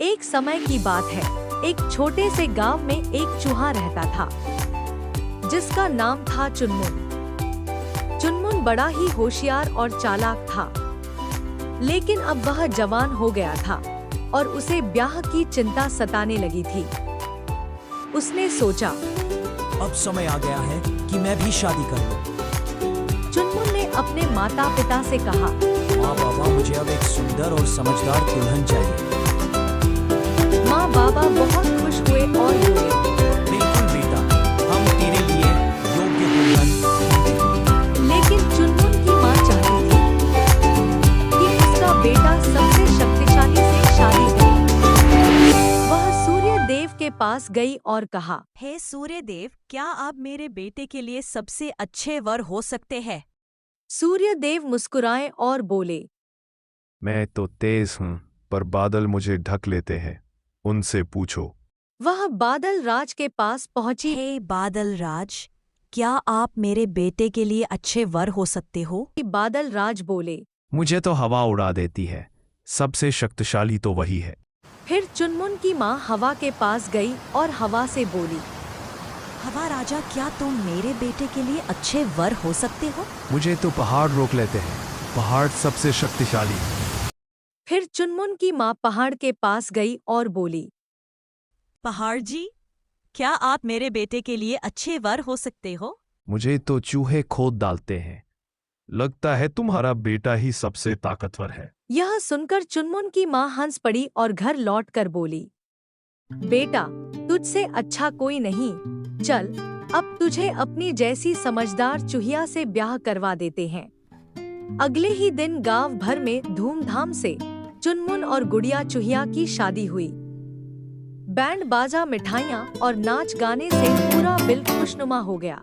एक समय की बात है, एक छोटे से गांव में एक चूहा रहता था जिसका नाम था चुनमुन। चुनमुन बड़ा ही होशियार और चालाक था, लेकिन अब वह जवान हो गया था और उसे ब्याह की चिंता सताने लगी थी। उसने सोचा, अब समय आ गया है कि मैं भी शादी कर लूं। चुनमुन ने अपने माता पिता से कहा, माँ बाबा, मुझे अब एक सुंदर और समझदार दुल्हन चाहिए। माँ बाबा बहुत खुश हुए और बोले, बिल्कुल बेटा, हम तेरे लिए योग्य दुल्हन ढूंढेंगे। लेकिन चुनमुन की माँ चाहती थी कि उसका बेटा सबसे शक्तिशाली से शादी करे। वह सूर्य देव के पास गई और कहा, हे सूर्य देव, क्या आप मेरे बेटे के लिए सबसे अच्छे वर हो सकते हैं? सूर्य देव मुस्कुराए और बोले, मैं तो तेज हूँ, पर बादल मुझे ढक लेते हैं, उनसे पूछो। वह बादल राज के पास पहुंची। हे बादल राज, क्या आप मेरे बेटे के लिए अच्छे वर हो सकते हो? बादल राज बोले। मुझे तो हवा उड़ा देती है, सबसे शक्तिशाली तो वही है। फिर चुनमुन की माँ हवा के पास गई और हवा से बोली, हवा राजा, क्या तुम मेरे बेटे के लिए अच्छे वर हो सकते हो? मुझे तो पहाड़ रोक लेते हैं, पहाड़ सबसे शक्तिशाली है। फिर चुनमुन की माँ पहाड़ के पास गई और बोली, पहाड़ जी, क्या आप मेरे बेटे के लिए अच्छे वर हो सकते हो? मुझे तो चूहे खोद डालते हैं, लगता है तुम्हारा बेटा ही सबसे ताकतवर है। यह सुनकर चुनमुन की माँ हंस पड़ी और घर लौटकर बोली, बेटा, तुझसे अच्छा कोई नहीं, चल अब तुझे अपनी जैसी समझदार चूहिया से ब्याह करवा देते हैं। अगले ही दिन गांव भर में धूमधाम से चुनमुन और गुड़िया चूहिया की शादी हुई। बैंड बाजा, मिठाइयाँ और नाच गाने से पूरा बिल खुशनुमा हो गया।